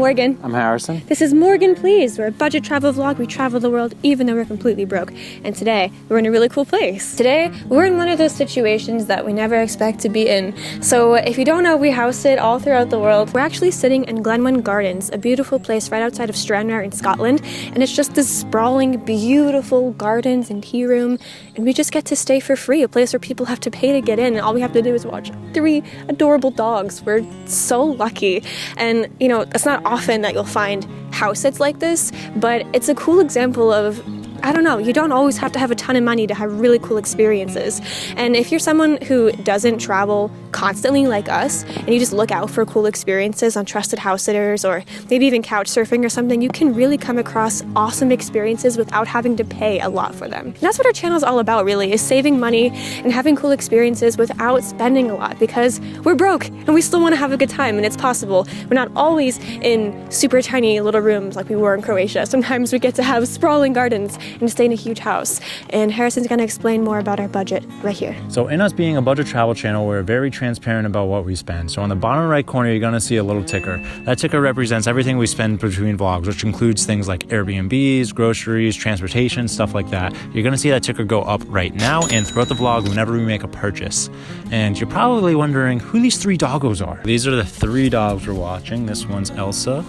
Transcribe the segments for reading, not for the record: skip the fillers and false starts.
Morgan. I'm Harrison. This is Morgan Please. We're a budget travel vlog. We travel the world even though we're completely broke. And today, we're in a really cool place. Today, we're in one of those situations that we never expect to be in. So if you don't know, we house sit all throughout the world. We're actually sitting in Glenwhan Gardens, a beautiful place right outside of Stranraer in Scotland. And it's just this sprawling, beautiful gardens and tea room. And we just get to stay for free, a place where people have to pay to get in. And all we have to do is watch 3 adorable dogs. We're so lucky. And, you know, it's not often that you'll find house sits like this, but it's a cool example of, I don't know, you don't always have to have a ton of money to have really cool experiences. And if you're someone who doesn't travel constantly like us, and you just look out for cool experiences on trusted house sitters, or maybe even couch surfing or something, you can really come across awesome experiences without having to pay a lot for them. And that's what our channel is all about, really, is saving money and having cool experiences without spending a lot, because we're broke and we still want to have a good time, and it's possible. We're not always in super tiny little rooms like we were in Croatia. Sometimes we get to have sprawling gardens and stay in a huge house. And Harrison's going to explain more about our budget right here. So in us being a budget travel channel, we're very transparent about what we spend. So on the bottom right corner, you're going to see a little ticker. That ticker represents everything we spend between vlogs, which includes things like Airbnbs, groceries, transportation, stuff like that. You're going to see that ticker go up right now and throughout the vlog whenever we make a purchase. And you're probably wondering who these 3 doggos are. These are the 3 dogs we're watching. This one's Elsa.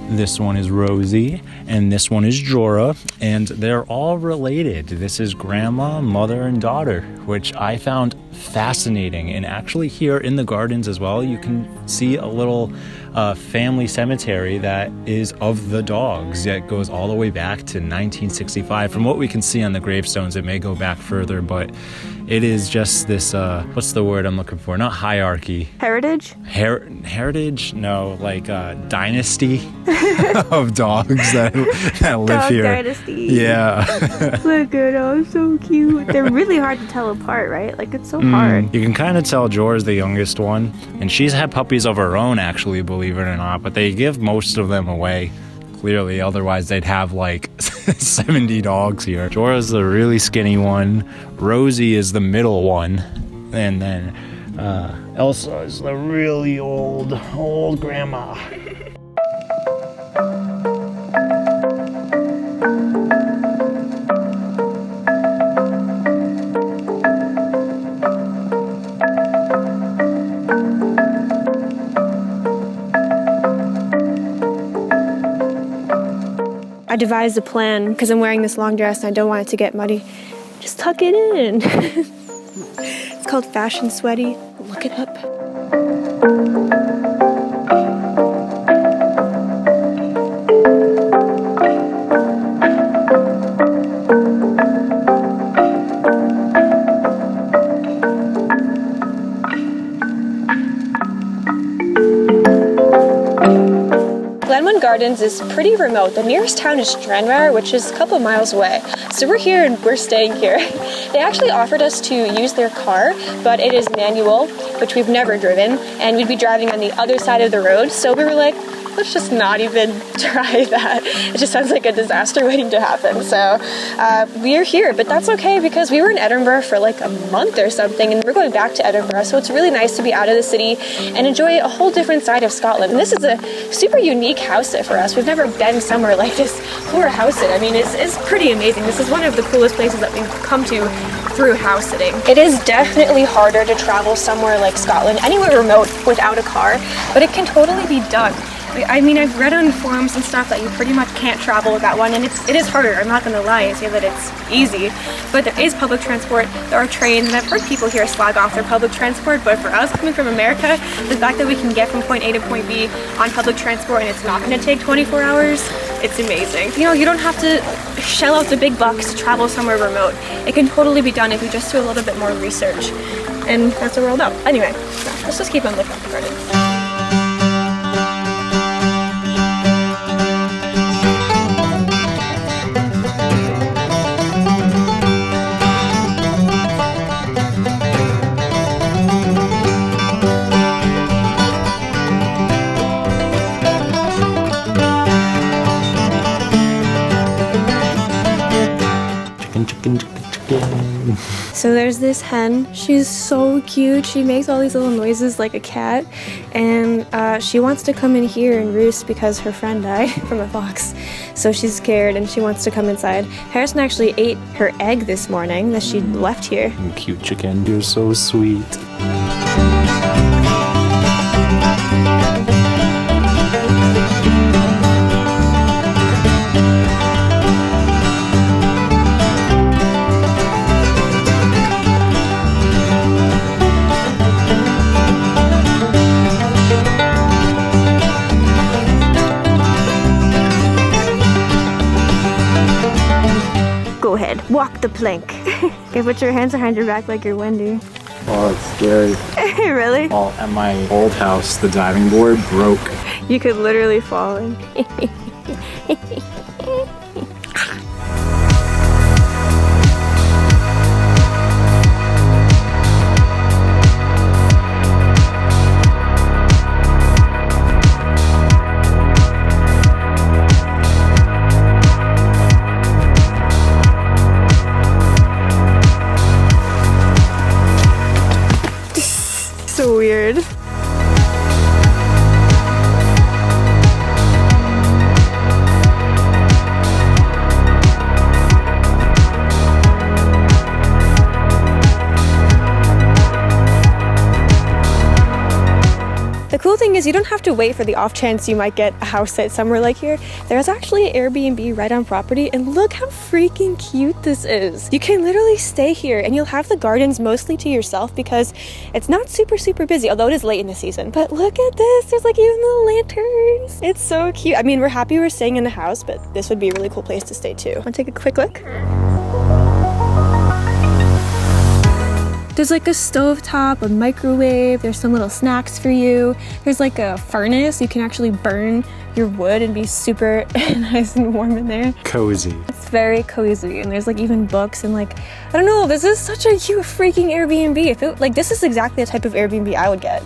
This one is Rosie, and this one is Jorah, and they're all related. This is grandma, mother, and daughter, which I found fascinating. And actually here in the gardens as well, you can see a little family cemetery that is of the dogs. It goes all the way back to 1965. From what we can see on the gravestones, it may go back further, but it is just this, what's the word I'm looking for? Not hierarchy. Heritage? Heritage? No, like dynasty of dogs that live Dog here. dynasty. Yeah. Look at them, so cute. They're really hard to tell apart, right? Like, it's so hard. You can kind of tell Jorah's the youngest one, and she's had puppies of her own, actually, believe it or not, but they give most of them away. Clearly, otherwise they'd have like 70 dogs here. Jorah's the really skinny one, Rosie is the middle one, and then Elsa is the really old grandma. I devised a plan because I'm wearing this long dress and I don't want it to get muddy. Just tuck it in. It's called Fashion Sweaty. Look it up. Glenwhan Gardens is pretty remote. The nearest town is Stranraer, which is a couple miles away. So we're here and we're staying here. They actually offered us to use their car, but it is manual, which we've never driven, and we'd be driving on the other side of the road. So we were like, let's just not even try that. It just sounds like a disaster waiting to happen. So we're here, but that's okay because we were in Edinburgh for like a month or something, and we're going back to Edinburgh. So it's really nice to be out of the city and enjoy a whole different side of Scotland. And this is a super unique house sit for us. We've never been somewhere like this for a house sit. I mean, it's pretty amazing. This is one of the coolest places that we've come to through house sitting. It is definitely harder to travel somewhere like Scotland, anywhere remote, without a car, but it can totally be done. I mean, I've read on forums and stuff that you pretty much can't travel without one, and it is harder. I'm not gonna lie and say that it's easy, but there is public transport, there are trains, and I've heard people here slag off their public transport, but for us coming from America, the fact that we can get from point A to point B on public transport and it's not gonna take 24 hours, it's amazing. You know, you don't have to shell out the big bucks to travel somewhere remote. It can totally be done if you just do a little bit more research, and that's what we're all about. Anyway, let's just keep on looking at the garden. So there's this hen. She's so cute. She makes all these little noises like a cat, and she wants to come in here and roost because her friend died from a fox. So she's scared and she wants to come inside. Harrison actually ate her egg this morning that she left here. Cute chicken, you're so sweet. Go ahead, walk the plank. Okay, put your hands behind your back like you're Wendy. Oh, it's scary. Really? Well, at my old house, the diving board broke. You could literally fall in. So weird. The cool thing is you don't have to wait for the off chance you might get a house site somewhere like here. There's actually an Airbnb right on property, and look how freaking cute this is. You can literally stay here and you'll have the gardens mostly to yourself because it's not super busy, although it is late in the season. But look at this, there's like even little lanterns. It's so cute. I mean, we're happy we're staying in the house, but this would be a really cool place to stay too. Want to take a quick look? There's like a stovetop, a microwave, there's some little snacks for you. There's like a furnace, you can actually burn your wood and be super nice and warm in there. Cozy. It's very cozy, and there's like even books and like, I don't know, this is such a cute freaking Airbnb. Like this is exactly the type of Airbnb I would get.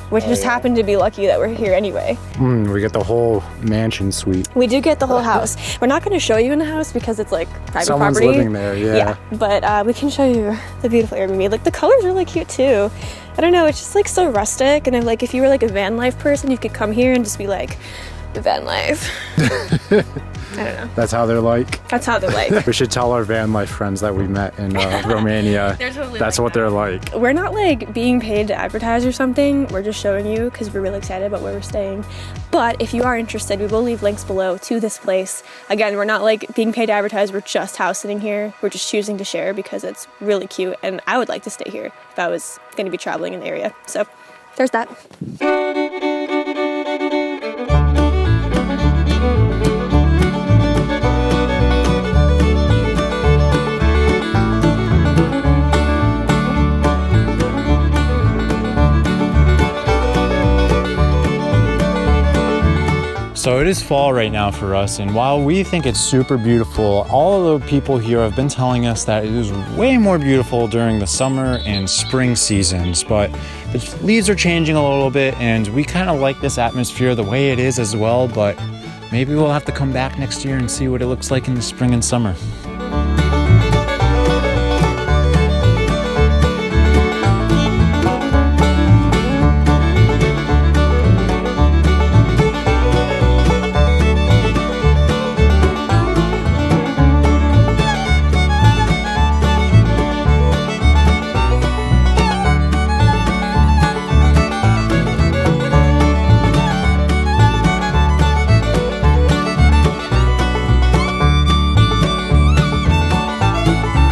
Which just happened to be lucky that we're here anyway. We get the whole mansion suite. We do get the whole house. We're not going to show you in the house because it's like private Someone's property. living there, yeah. But we can show you the beautiful Airbnb. Like the color's really cute too. I don't know, it's just like so rustic, and like if you were like a van life person, you could come here and just be like, the van life. I don't know. That's how they're like. That's how they're like. We should tell our van life friends that we met in Romania. They're totally That's like what they're like. We're not like being paid to advertise or something. We're just showing you because we're really excited about where we're staying. But if you are interested, we will leave links below to this place. Again, we're not like being paid to advertise. We're just house sitting here. We're just choosing to share because it's really cute, and I would like to stay here if I was going to be traveling in the area. So there's that. So it is fall right now for us, and while we think it's super beautiful, all of the people here have been telling us that it is way more beautiful during the summer and spring seasons, but the leaves are changing a little bit, and we kind of like this atmosphere the way it is as well, but maybe we'll have to come back next year and see what it looks like in the spring and summer.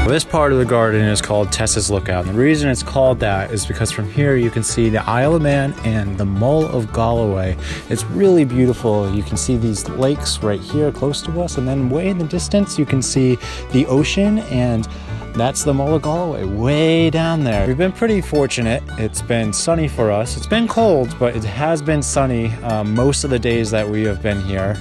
This part of the garden is called Tessa's Lookout, and the reason it's called that is because from here you can see the Isle of Man and the Mull of Galloway. It's really beautiful. You can see these lakes right here close to us, and then way in the distance you can see the ocean, and that's the Mull of Galloway way down there. We've been pretty fortunate. It's been sunny for us. It's been cold, but it has been sunny most of the days that we have been here.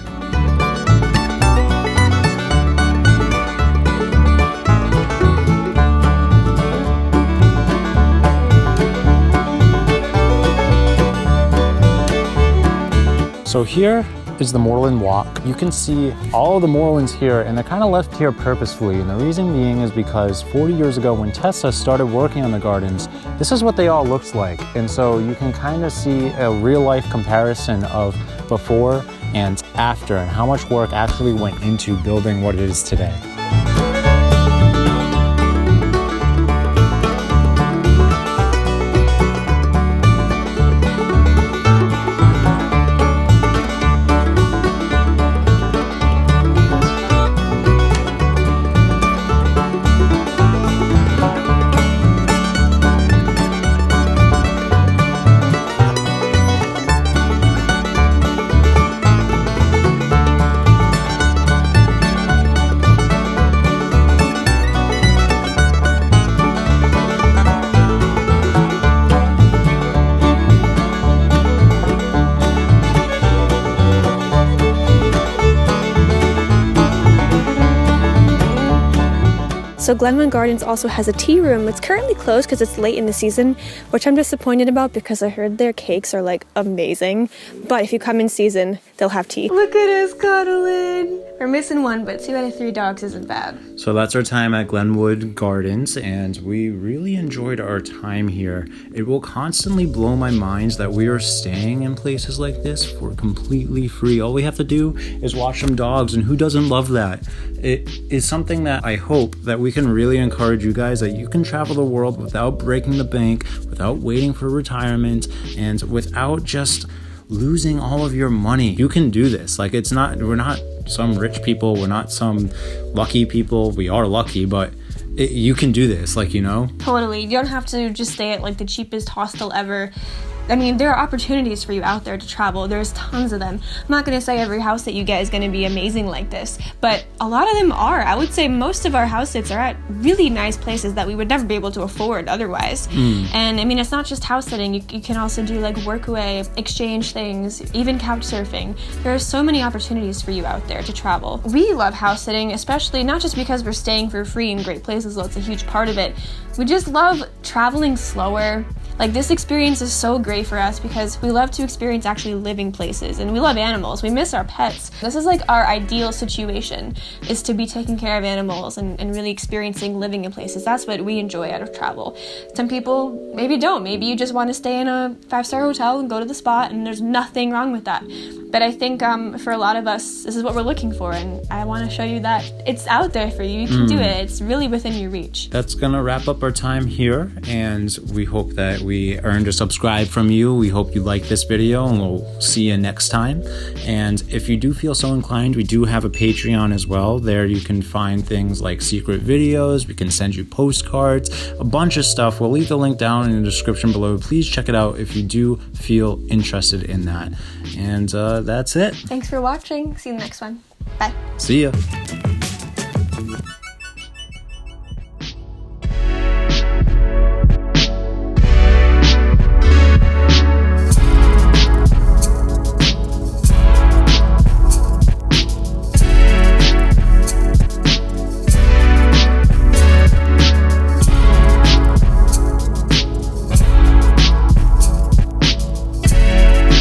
So here is the moorland walk. You can see all of the moorlands here, and they're kind of left here purposefully. And the reason being is because 40 years ago when Tessa started working on the gardens, this is what they all looked like. And so you can kind of see a real life comparison of before and after, and how much work actually went into building what it is today. So Glenwhan Gardens also has a tea room. It's currently closed because it's late in the season, which I'm disappointed about because I heard their cakes are like amazing. But if you come in season, they'll have tea. Look at us cuddling. We're missing one, but 2 out of 3 dogs isn't bad. So that's our time at Glenwhan Gardens, and we really enjoyed our time here. It will constantly blow my mind that we are staying in places like this for completely free. All we have to do is watch some dogs, and who doesn't love that? It is something that I hope that we can really encourage you guys, that you can travel the world without breaking the bank, without waiting for retirement, and without just losing all of your money. You can do this. Like, it's not, we're not some rich people, we're not some lucky people. We are lucky, but you can do this, like, you know? Totally. You don't have to just stay at like the cheapest hostel ever. I mean, there are opportunities for you out there to travel. There's tons of them. I'm not going to say every house that you get is going to be amazing like this, but a lot of them are. I would say most of our house sits are at really nice places that we would never be able to afford otherwise. And I mean, it's not just house sitting. You can also do like workaway, exchange things, even couch surfing. There are so many opportunities for you out there to travel. We love house sitting, especially not just because we're staying for free in great places, though it's a huge part of it. We just love traveling slower. Like, this experience is so great for us because we love to experience actually living places, and we love animals. We miss our pets. This is like our ideal situation, is to be taking care of animals and really experiencing living in places. That's what we enjoy out of travel. Some people maybe don't. Maybe you just want to stay in a 5-star hotel and go to the spot, and there's nothing wrong with that. But I think for a lot of us, this is what we're looking for, and I want to show you that it's out there for you. You can do it. It's really within your reach. That's gonna wrap up our time here, and we hope that we earned a subscribe from you. We hope you like this video, and we'll see you next time. And if you do feel so inclined, we do have a Patreon as well. There you can find things like secret videos. We can send you postcards, a bunch of stuff. We'll leave the link down in the description below. Please check it out if you do feel interested in that. And that's it. Thanks for watching. See you in the next one. Bye. See ya.